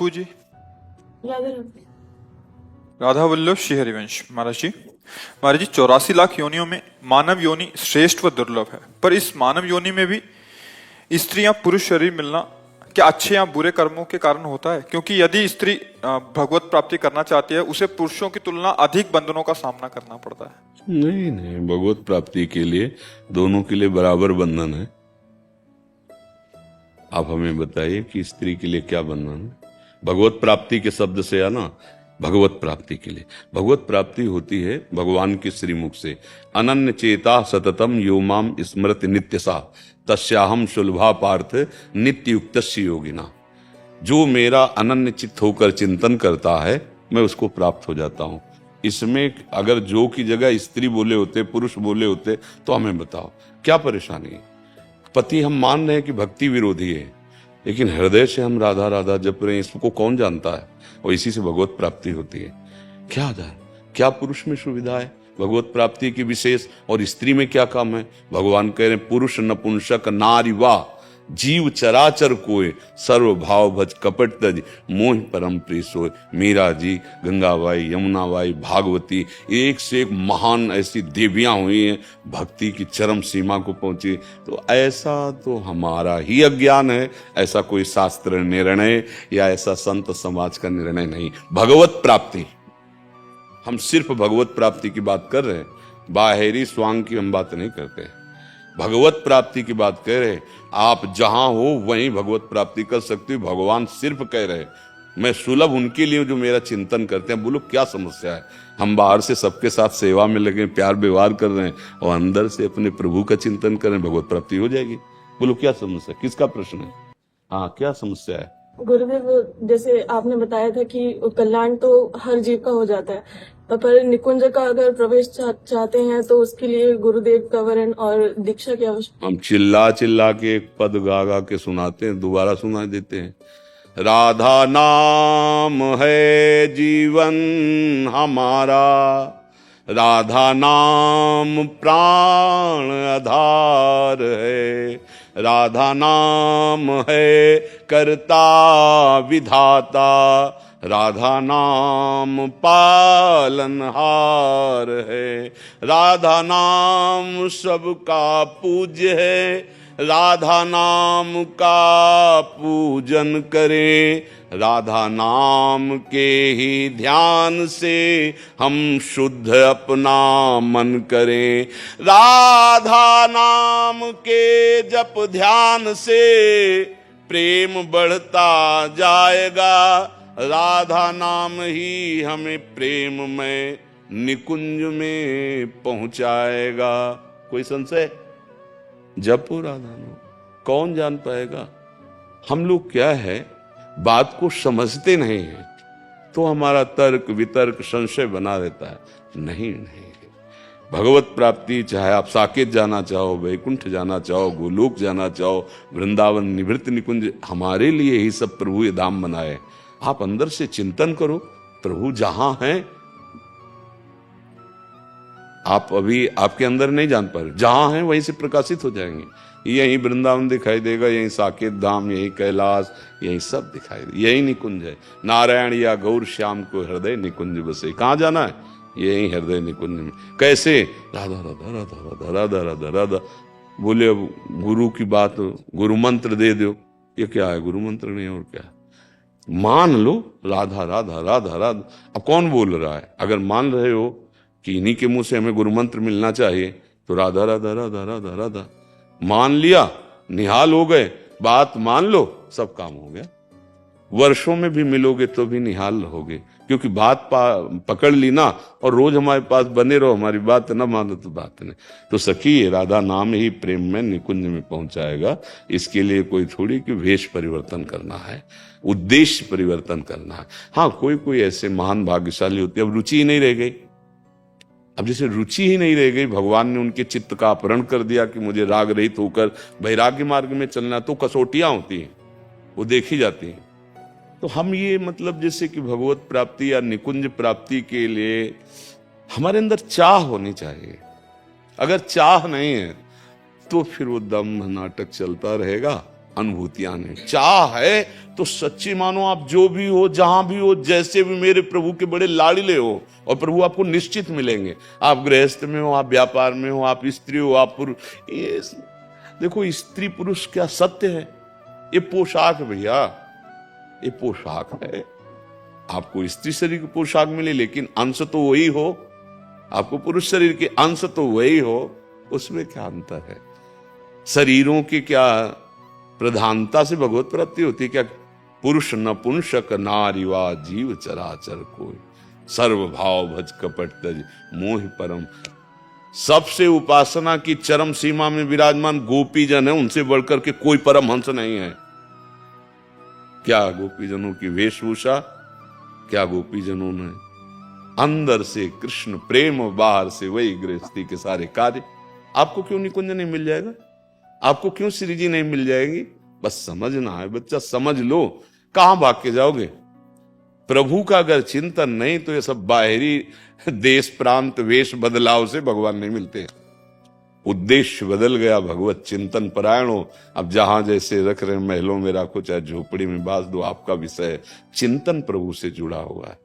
खुशबू जी। राधे राधे। राधा वल्लभ श्री हरिवंश। महाराज जी 84 लाख योनियों में मानव योनि श्रेष्ठ व दुर्लभ है, पर इस मानव योनि में भी स्त्री या पुरुष शरीर मिलना क्या अच्छे या बुरे कर्मों के कारण होता है? क्योंकि यदि स्त्री भगवत प्राप्ति करना चाहती है, उसे पुरुषों की तुलना अधिक बंधनों का सामना करना पड़ता है। नहीं नहीं, भगवत प्राप्ति के लिए दोनों के लिए बराबर बंधन है। आप हमें बताइए कि स्त्री के लिए क्या बंधन है? भगवत प्राप्ति के शब्द से आना, भगवत प्राप्ति के लिए भगवत प्राप्ति होती है भगवान के श्रीमुख से। अनन्य चेता सततम यो माम स्मृति नित्यसा तस्याहम सुलभा पार्थ नित्य युक्तस्य योगिना। जो मेरा अनन्य चित्त होकर चिंतन करता है, मैं उसको प्राप्त हो जाता हूं। इसमें अगर जो की जगह स्त्री बोले होते, पुरुष बोले होते, तो हमें बताओ क्या परेशानी है? पति हम मान रहे हैं कि भक्ति विरोधी है, लेकिन हृदय से हम राधा राधा जप रहे हैं, इसको कौन जानता है? और इसी से भगवत प्राप्ति होती है। क्या पुरुष में सुविधा है भगवत प्राप्ति की विशेष, और स्त्री में क्या काम है? भगवान कह रहे हैं पुरुष नपुंसक नारी वा जीव चराचर कोय सर्व भाव भज कपट तज मोह परम प्रिय सोय। मीरा जी, गंगाबाई, यमुनाबाई, भागवती, एक से एक महान ऐसी देवियां हुई हैं, भक्ति की चरम सीमा को पहुंची। तो ऐसा तो हमारा ही अज्ञान है, ऐसा कोई शास्त्र निर्णय या ऐसा संत समाज का निर्णय नहीं। भगवत प्राप्ति, हम सिर्फ भगवत प्राप्ति की बात कर रहे हैं, बाहरी स्वांग की हम बात नहीं करते हैं। भगवत प्राप्ति की बात कह रहे, आप जहां हो वहीं भगवत प्राप्ति कर सकते हो। भगवान सिर्फ कह रहे मैं सुलभ उनके लिए जो मेरा चिंतन करते हैं। बोलो क्या समस्या है? हम बाहर से सबके साथ सेवा में लगे, प्यार व्यवहार कर रहे हैं, और अंदर से अपने प्रभु का चिंतन करें, भगवत प्राप्ति हो जाएगी। बोलो क्या समस्या, किसका प्रश्न है? हाँ, क्या समस्या है? गुरुदेव, जैसे आपने बताया था कि कल्याण तो हर जीव का हो जाता है, पर निकुंज का अगर प्रवेश चाहते हैं तो उसके लिए गुरुदेव का वरण और दीक्षा की आवश्यकता। हम चिल्ला चिल्ला के एक पद गा गा के सुनाते हैं, दोबारा सुना देते हैं। राधा नाम है जीवन हमारा, राधा नाम प्राण आधार है, राधा नाम है कर्ता विधाता, राधा नाम पालनहार है, राधा नाम सबका पूज्य है, राधा नाम का पूजन करें, राधा नाम के ही ध्यान से हम शुद्ध अपना मन करें, राधा नाम के जप ध्यान से प्रेम बढ़ता जाएगा, राधा नाम ही हमें प्रेम में निकुंज में पहुंचाएगा। कोई संशय? जपो राधा नाम, कौन जान पाएगा? हम लोग क्या है, बात को समझते नहीं है, तो हमारा तर्क वितर्क संशय बना रहता है। नहीं, भगवत प्राप्ति, चाहे आप साकेत जाना चाहो, वैकुंठ जाना चाहो, गोलोक जाना चाहो, वृंदावन निवृत्त निकुंज, हमारे लिए ही सब प्रभु ये धाम बनाए। आप अंदर से चिंतन करो, प्रभु जहां हैं आप अभी आपके अंदर नहीं जान पा रहे, जहां हैं वहीं से प्रकाशित हो जाएंगे। यही वृंदावन दिखाई देगा, यही साकेत धाम, यही कैलाश, यही सब दिखाई देगा, यही निकुंज है। नारायण या गौर श्याम को हृदय निकुंज बसे। कहाँ जाना है? यही हृदय निकुंज में। कैसे? राधा राधा राधा राधा राधा राधा राधा। बोले अब गुरु की बात, गुरु मंत्र दे दो। ये क्या है? गुरु मंत्र नहीं और क्या है? मान लो राधा राधा राधा राधा। अब कौन बोल रहा है? अगर मान रहे हो कि इन्हीं के मुंह से हमें गुरु मंत्र मिलना चाहिए, तो राधा राधा राधा राधा राधा मान लिया, निहाल हो गए। बात मान लो, सब काम हो गया। वर्षों में भी मिलोगे तो भी निहाल रहोगे, क्योंकि बात पकड़ ली ना, और रोज हमारे पास बने रहो, हमारी बात न मानो तो बात नहीं। तो सखी, राधा नाम ही प्रेम में निकुंज में पहुंचाएगा। इसके लिए कोई थोड़ी कि वेश परिवर्तन करना है, उद्देश्य परिवर्तन करना है। हाँ, कोई कोई ऐसे महान भाग्यशाली होते, अब रुचि ही नहीं रह गई। अब जैसे रुचि ही नहीं रह गई, भगवान ने उनके चित्त का अपहरण कर दिया कि मुझे राग रहित होकर वैराग्य मार्ग में चलना, तो कसौटियां होती हैं, वो देखी जाती हैं। तो हम ये मतलब जैसे कि भगवत प्राप्ति या निकुंज प्राप्ति के लिए हमारे अंदर चाह होनी चाहिए। अगर चाह नहीं है तो फिर वो दम्भ नाटक चलता रहेगा अनुभूतियां नहीं। चाह है तो सच्ची मानो, आप जो भी हो, जहां भी हो, जैसे भी मेरे प्रभु के बड़े लाड़िले हो, और प्रभु आपको निश्चित मिलेंगे। आप गृहस्थ में हो, आप व्यापार में हो, आप स्त्री हो, आप पुरुष। ये देखो, स्त्री पुरुष क्या सत्य है? ये पोशाक है भैया, ये पोशाक है। आपको स्त्री शरीर की पोशाक मिले, लेकिन अंश तो वही हो। आपको पुरुष शरीर के अंश तो वही हो, उसमें क्या अंतर है? शरीरों की क्या प्रधानता से भगवत प्राप्ति होती है क्या? पुरुष नपुंसक नारीवा जीव चराचर कोई, सर्व भाव भज कपट तज मोह परम। सबसे उपासना की चरम सीमा में विराजमान गोपीजन है, उनसे बढ़कर के कोई परमहंस नहीं है। क्या गोपीजनों की वेशभूषा, क्या गोपीजनों ने अंदर से कृष्ण प्रेम, बाहर से वही गृहस्थी के सारे कार्य। आपको क्यों निकुंज नहीं मिल जाएगा? आपको क्यों श्री जी नहीं मिल जाएगी? बस समझना है बच्चा, समझ लो। कहां भाग के जाओगे? प्रभु का अगर चिंतन नहीं तो ये सब बाहरी देश प्रांत वेश बदलाव से भगवान नहीं मिलते। उद्देश्य बदल गया, भगवत चिंतन परायण हो। अब जहां जैसे रख रहे महलों में रखो, चाहे झोपड़ी में बांध दो, आपका विषय चिंतन प्रभु से जुड़ा हुआ है।